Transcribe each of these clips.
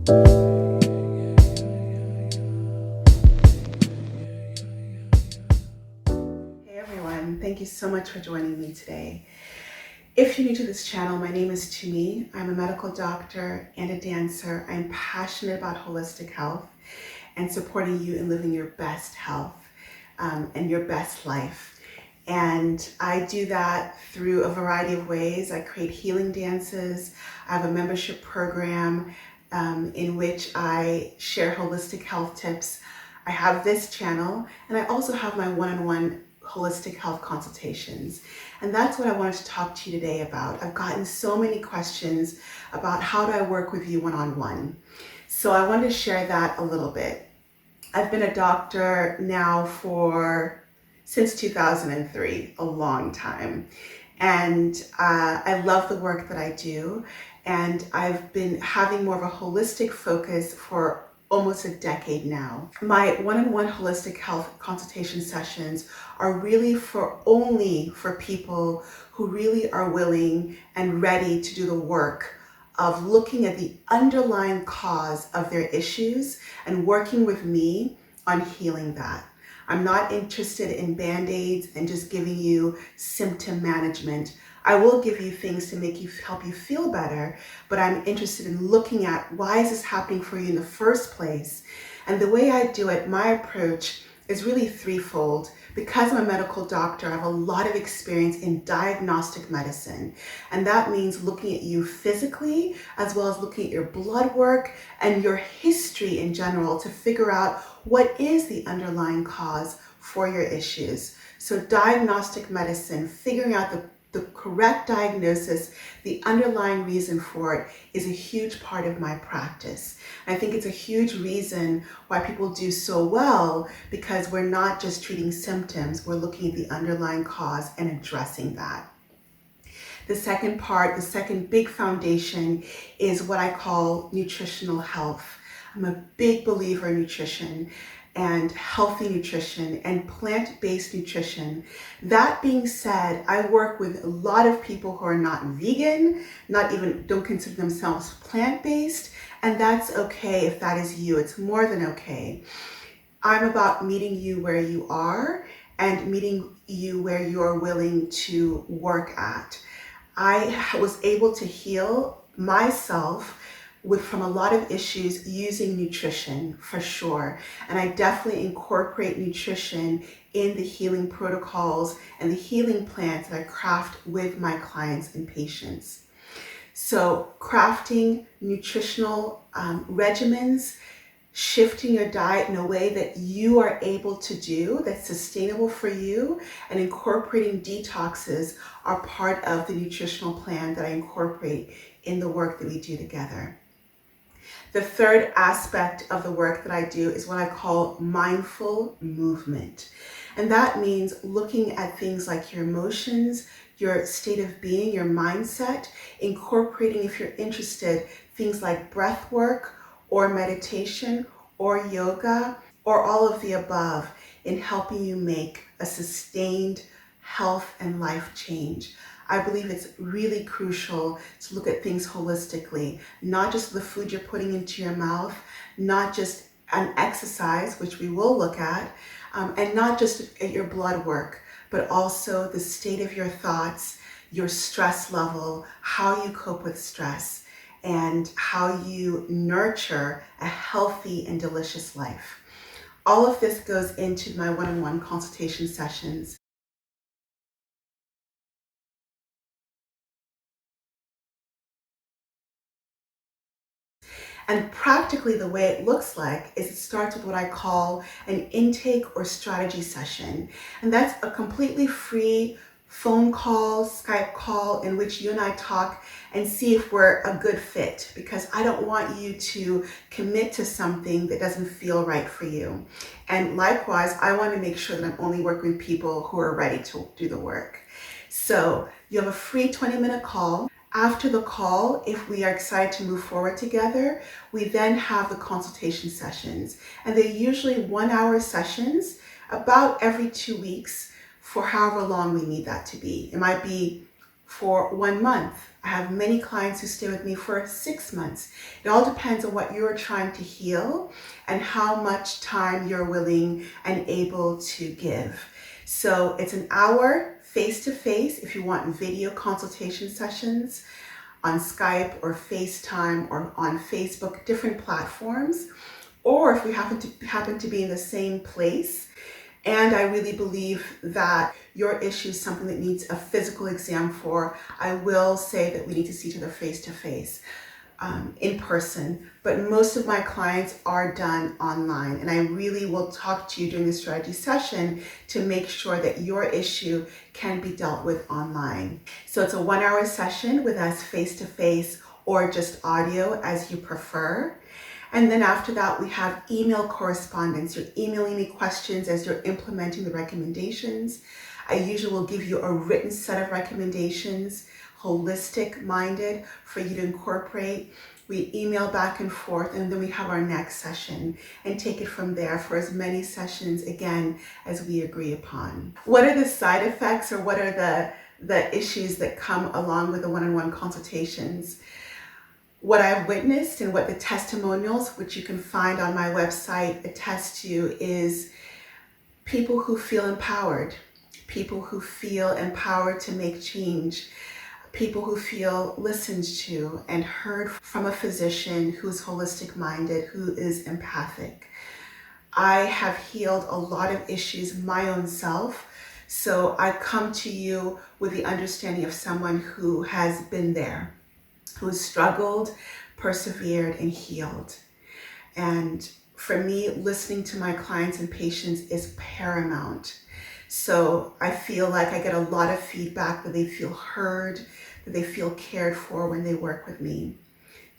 Hey everyone, thank you so much for joining me today. If you're new to this channel, my name is Tumi. I'm a medical doctor and a dancer. I'm passionate about holistic health and supporting you in living your best health and your best life. And I do that through a variety of ways. I create healing dances. I have a membership program in which I share holistic health tips. I have this channel, and I also have my one-on-one holistic health consultations. And that's what I wanted to talk to you today about. I've gotten so many questions about how do I work with you one-on-one. So I wanted to share that a little bit. I've been a doctor now since 2003, a long time. And I love the work that I do. And I've been having more of a holistic focus for almost a decade now. My one-on-one holistic health consultation sessions are really only for people who really are willing and ready to do the work of looking at the underlying cause of their issues and working with me on healing that. I'm not interested in band-aids and just giving you symptom management. I will give you things to help you feel better, but I'm interested in looking at why is this happening for you in the first place. And the way I do it, my approach is really threefold. Because I'm a medical doctor, I have a lot of experience in diagnostic medicine. And that means looking at you physically, as well as looking at your blood work and your history in general to figure out what is the underlying cause for your issues. So diagnostic medicine, figuring out the correct diagnosis, the underlying reason for it is a huge part of my practice. I think it's a huge reason why people do so well, because we're not just treating symptoms, we're looking at the underlying cause and addressing that. The second part, the second big foundation is what I call nutritional health. I'm a big believer in nutrition and healthy nutrition and plant-based nutrition. That being said, I work with a lot of people who are not vegan, don't consider themselves plant-based, and that's okay if that is you. It's more than okay. I'm about meeting you where you are and meeting you where you are willing to work at. I was able to heal myself from a lot of issues using nutrition, for sure. And I definitely incorporate nutrition in the healing protocols and the healing plans that I craft with my clients and patients. So crafting nutritional regimens, shifting your diet in a way that you are able to do, that's sustainable for you, and incorporating detoxes are part of the nutritional plan that I incorporate in the work that we do together. The third aspect of the work that I do is what I call mindful movement. And that means looking at things like your emotions, your state of being, your mindset, incorporating, if you're interested, things like breath work or meditation or yoga or all of the above in helping you make a sustained health and life change. I believe it's really crucial to look at things holistically, not just the food you're putting into your mouth, not just an exercise, which we will look at, and not just at your blood work, but also the state of your thoughts, your stress level, how you cope with stress, and how you nurture a healthy and delicious life. All of this goes into my one-on-one consultation sessions. And practically the way it looks like is it starts with what I call an intake or strategy session. And that's a completely free phone call, Skype call in which you and I talk and see if we're a good fit, because I don't want you to commit to something that doesn't feel right for you. And likewise, I want to make sure that I'm only working with people who are ready to do the work. So you have a free 20-minute call. After the call, if we are excited to move forward together, we then have the consultation sessions. And they're usually 1-hour sessions about every 2 weeks for however long we need that to be. It might be for 1 month. I have many clients who stay with me for 6 months. It all depends on what you're trying to heal and how much time you're willing and able to give. So it's an hour face-to-face if you want video consultation sessions on Skype or FaceTime or on Facebook, different platforms, or if we happen to be in the same place. And I really believe that your issue is something that needs a physical exam for, I will say that we need to see each other face to face, in person. But most of my clients are done online. And I really will talk to you during the strategy session to make sure that your issue can be dealt with online. So it's a 1-hour session with us face to face or just audio as you prefer. And then after that, we have email correspondence. You're emailing me questions as you're implementing the recommendations. I usually will give you a written set of recommendations, holistic minded, for you to incorporate. We email back and forth, and then we have our next session and take it from there for as many sessions, again, as we agree upon. What are the side effects, or what are the issues that come along with the one-on-one consultations? What I've witnessed and what the testimonials, which you can find on my website, attest to, is people who feel empowered to make change, people who feel listened to and heard from a physician who's holistic minded, who is empathic. I have healed a lot of issues my own self, so I come to you with the understanding of someone who has been there, who struggled, persevered, and healed. And for me, listening to my clients and patients is paramount. So I feel like I get a lot of feedback that they feel heard, that they feel cared for when they work with me.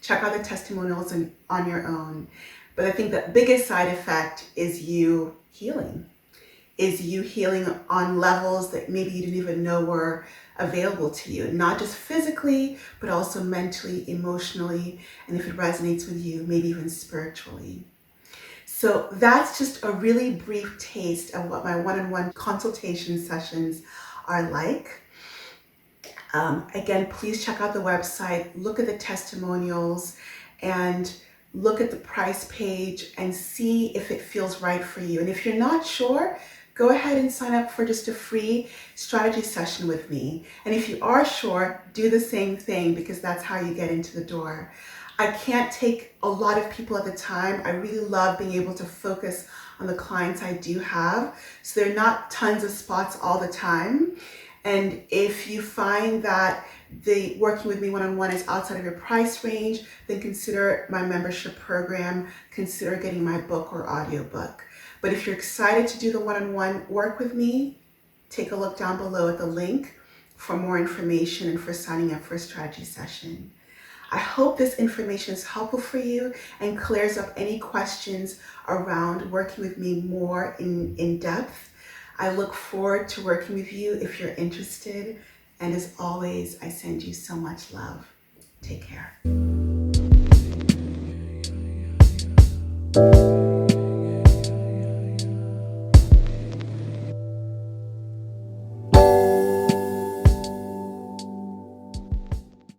Check out the testimonials on your own. But I think the biggest side effect is you healing. Is you healing on levels that maybe you didn't even know were available to you, not just physically, but also mentally, emotionally, and if it resonates with you, maybe even spiritually. So that's just a really brief taste of what my one-on-one consultation sessions are like. Again, please check out the website, look at the testimonials, and look at the price page and see if it feels right for you. And if you're not sure, go ahead and sign up for just a free strategy session with me. And if you are sure, do the same thing, because that's how you get into the door. I can't take a lot of people at a time. I really love being able to focus on the clients I do have. So there are not tons of spots all the time. And if you find that the working with me one-on-one is outside of your price range, then consider my membership program, consider getting my book or audiobook. But if you're excited to do the one-on-one work with me, take a look down below at the link for more information and for signing up for a strategy session. I hope this information is helpful for you and clears up any questions around working with me more in depth. I look forward to working with you if you're interested. And as always, I send you so much love. Take care.